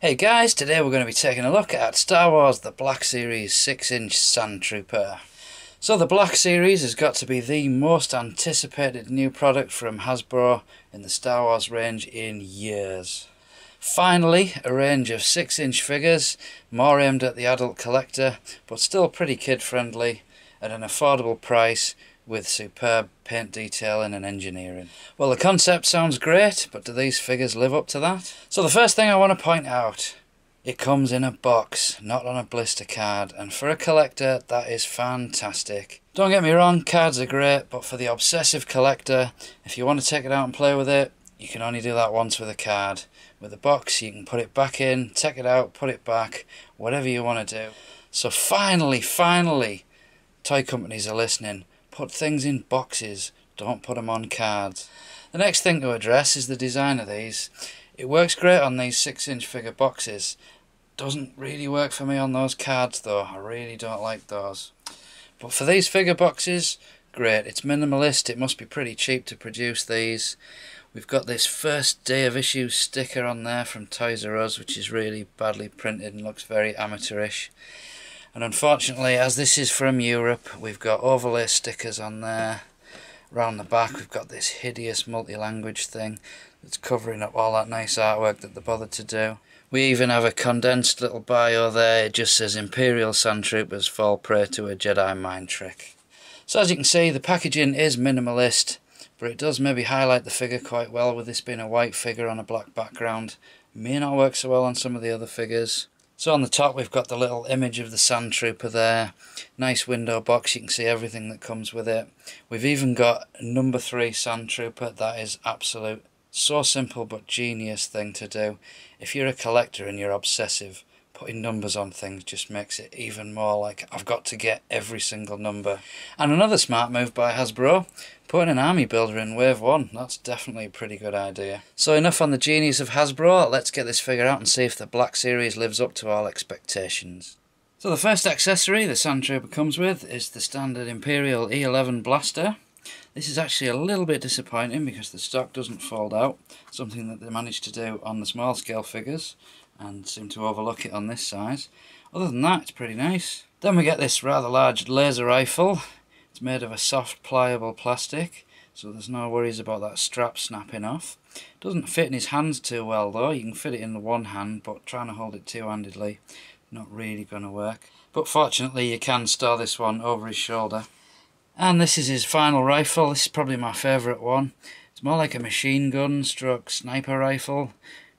Hey guys, today we're going to be taking a look at Star Wars The Black Series 6-inch Sandtrooper. So the Black Series has got to be the most anticipated new product from Hasbro in the Star Wars range in years. Finally, a range of 6-inch figures, more aimed at the adult collector, but still pretty kid-friendly at an affordable price with superb paint detailing and engineering. Well, the concept sounds great, but do these figures live up to that? So the first thing I want to point out, it comes in a box, not on a blister card, and for a collector that is fantastic. Don't get me wrong, cards are great, but for the obsessive collector, if you want to take it out and play with it, you can only do that once with a card. With a box you can put it back in, take it out, put it back, whatever you want to do. So finally, toy companies are listening. Put things in boxes, don't put them on cards. The next thing to address is the design of these. It works great on these 6-inch figure boxes. Doesn't really work for me on those cards though, I really don't like those. But for these figure boxes, great. It's minimalist, it must be pretty cheap to produce these. We've got this first day of issue sticker on there from Toys R Us, which is really badly printed and looks very amateurish. And unfortunately, as this is from Europe, we've got overlay stickers on there. Around the back we've got this hideous multi-language thing that's covering up all that nice artwork that they bothered to do. We even have a condensed little bio there. It just says Imperial Sandtroopers fall prey to a Jedi mind trick. So as you can see, the packaging is minimalist, but it does maybe highlight the figure quite well, with this being a white figure on a black background. May not work so well on some of the other figures. So on the top we've got the little image of the Sandtrooper there. Nice window box, you can see everything that comes with it. We've even got number 3 Sandtrooper. That is absolute, so simple but genius thing to do. If you're a collector and you're obsessive, putting numbers on things just makes it even more like I've got to get every single number. And another smart move by Hasbro, putting an army builder in Wave 1. That's definitely a pretty good idea. So enough on the genius of Hasbro, let's get this figure out and see if the Black Series lives up to all expectations. So the first accessory the Sandtrooper comes with is the standard Imperial E11 blaster. This is actually a little bit disappointing because the stock doesn't fold out, something that they managed to do on the small scale figures and seem to overlook it on this size. Other than that, it's pretty nice. Then we get this rather large laser rifle. It's made of a soft pliable plastic, so there's no worries about that strap snapping off. It doesn't fit in his hands too well though. You can fit it in the one hand, but trying to hold it two-handedly, not really going to work. But fortunately you can store this one over his shoulder. And this is his final rifle. This is probably my favourite one. It's more like a machine gun stroke sniper rifle,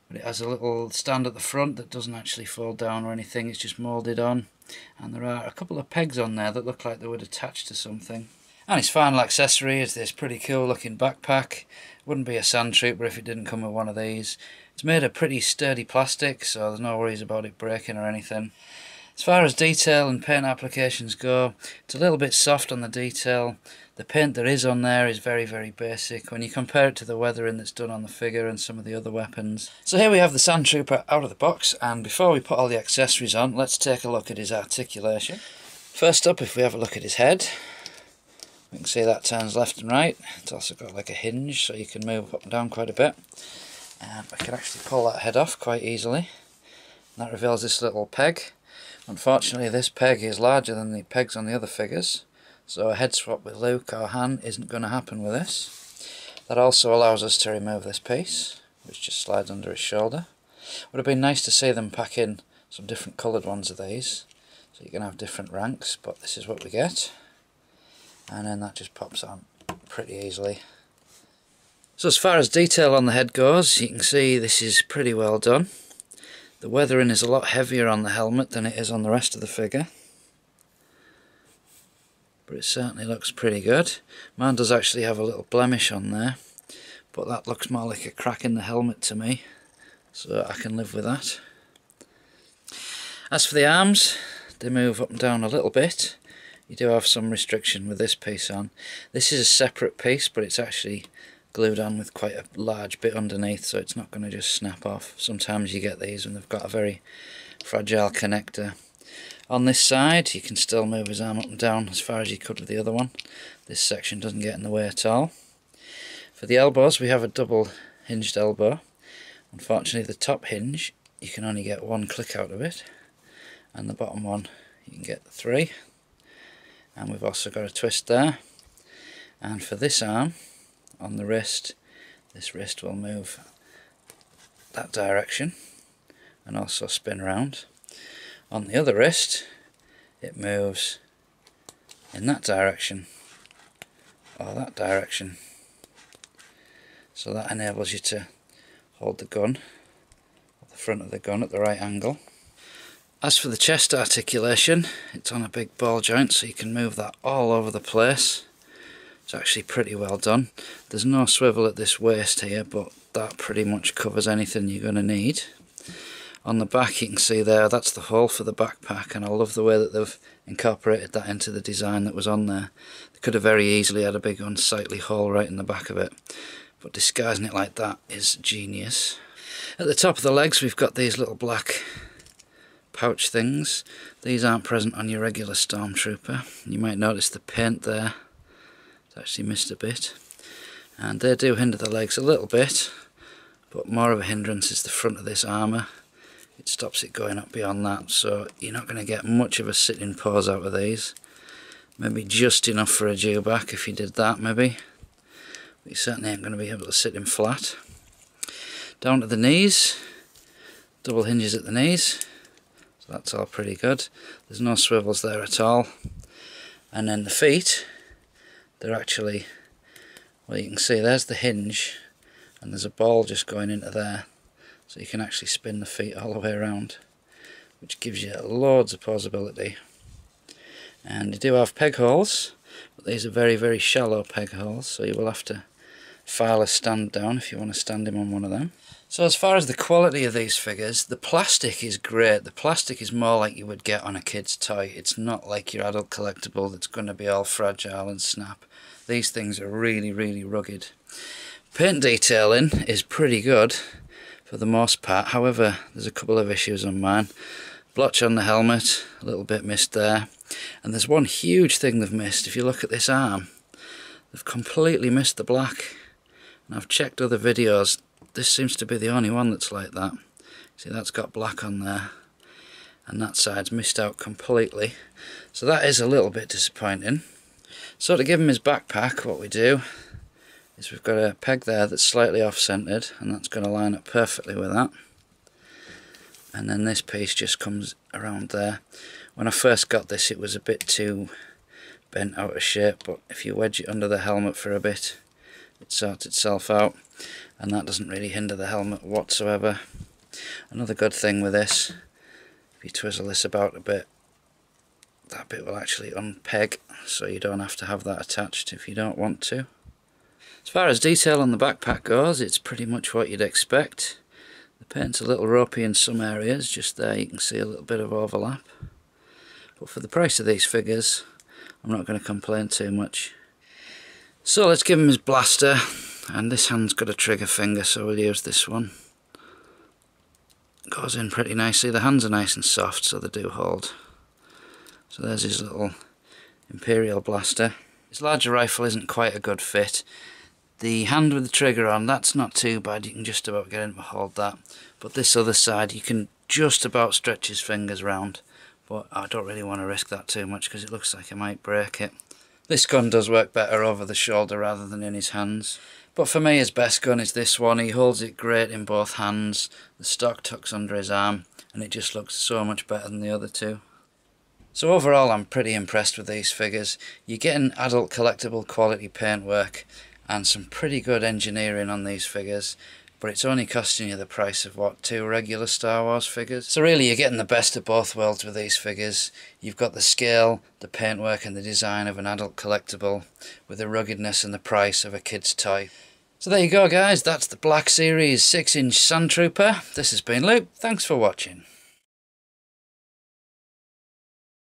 but it has a little stand at the front that doesn't actually fold down or anything, it's just moulded on. And there are a couple of pegs on there that look like they would attach to something. And his final accessory is this pretty cool looking backpack. Wouldn't be a Sandtrooper if it didn't come with one of these. It's made of pretty sturdy plastic, so there's no worries about it breaking or anything. As far as detail and paint applications go, it's a little bit soft on the detail. The paint there is on there is very basic when you compare it to the weathering that's done on the figure and some of the other weapons. So here we have the Sandtrooper out of the box, and before we put all the accessories on, let's take a look at his articulation. First up, if we have a look at his head, we can see that turns left and right. It's also got like a hinge, so you can move up and down quite a bit. And I can actually pull that head off quite easily. And that reveals this little peg. Unfortunately, this peg is larger than the pegs on the other figures, so a head swap with Luke or Han isn't going to happen with this. That also allows us to remove this piece, which just slides under his shoulder. Would have been nice to see them pack in some different coloured ones of these, so you can have different ranks, but this is what we get. And then that just pops on pretty easily. So as far as detail on the head goes, you can see this is pretty well done. The weathering is a lot heavier on the helmet than it is on the rest of the figure, but it certainly looks pretty good. Mine does actually have a little blemish on there, but that looks more like a crack in the helmet to me, so I can live with that. As for the arms, they move up and down a little bit. You do have some restriction with this piece on. This is a separate piece, but it's actually glued on with quite a large bit underneath, so it's not going to just snap off. Sometimes you get these when they've got a very fragile connector. On this side you can still move his arm up and down as far as you could with the other one. This section doesn't get in the way at all. For the elbows we have a double hinged elbow. Unfortunately the top hinge you can only get one click out of it, and the bottom one you can get 3. And we've also got a twist there. And for this arm on the wrist, this wrist will move that direction and also spin around. On the other wrist it moves in that direction or that direction, so that enables you to hold the gun, the front of the gun, at the right angle. As for the chest articulation, it's on a big ball joint, so you can move that all over the place. It's actually pretty well done. There's no swivel at this waist here, but that pretty much covers anything you're going to need. On the back you can see there, that's the hole for the backpack, and I love the way that they've incorporated that into the design that was on there. They could have very easily had a big unsightly hole right in the back of it, but disguising it like that is genius. At the top of the legs we've got these little black pouch things. These aren't present on your regular Stormtrooper. You might notice the paint there, it's actually missed a bit, and they do hinder the legs a little bit, but more of a hindrance is the front of this armour. It stops it going up beyond that, so you're not going to get much of a sitting pose out of these. Maybe just enough for a dewback if you did that, maybe, but you certainly ain't going to be able to sit in flat. Down to the knees, double hinges at the knees, so that's all pretty good. There's no swivels there at all. And then the feet, they're actually, well, you can see there's the hinge and there's a ball just going into there, so you can actually spin the feet all the way around, which gives you loads of posability. And you do have peg holes, but these are very, very shallow peg holes, so you will have to file a stand down if you want to stand him on one of them. So as far as the quality of these figures, the plastic is great. The plastic is more like you would get on a kid's toy. It's not like your adult collectible that's going to be all fragile and snap. These things are really, really rugged. Paint detailing is pretty good for the most part. However, there's a couple of issues on mine. Blotch on the helmet, a little bit missed there. And there's one huge thing they've missed. If you look at this arm, they've completely missed the black. And I've checked other videos. This seems to be the only one that's like that. See, that's got black on there, and that side's missed out completely, so that is a little bit disappointing. So to give him his backpack, what we do is we've got a peg there that's slightly off-centered, and that's going to line up perfectly with that. And then this piece just comes around there. When I first got this it was a bit too bent out of shape, but if you wedge it under the helmet for a bit it sorts itself out, and that doesn't really hinder the helmet whatsoever. Another good thing with this, if you twizzle this about a bit, that bit will actually unpeg, so you don't have to have that attached if you don't want to. As far as detail on the backpack goes, it's pretty much what you'd expect. The paint's a little ropey in some areas, just there you can see a little bit of overlap. But for the price of these figures, I'm not going to complain too much. So let's give him his blaster, and this hand's got a trigger finger, so we'll use this one. Goes in pretty nicely. The hands are nice and soft, so they do hold. So there's his little Imperial blaster. His larger rifle isn't quite a good fit. The hand with the trigger on, that's not too bad, you can just about get him to hold that. But this other side, you can just about stretch his fingers round, but I don't really want to risk that too much because it looks like I might break it. This gun does work better over the shoulder rather than in his hands. But for me his best gun is this one. He holds it great in both hands, the stock tucks under his arm, and it just looks so much better than the other two. So overall I'm pretty impressed with these figures. You're getting adult collectible quality paintwork and some pretty good engineering on these figures, but it's only costing you the price of, what, 2 regular Star Wars figures? So really you're getting the best of both worlds with these figures. You've got the scale, the paintwork and the design of an adult collectible, with the ruggedness and the price of a kid's toy. So there you go guys, that's the Black Series 6-inch Sandtrooper. This has been Luke, thanks for watching.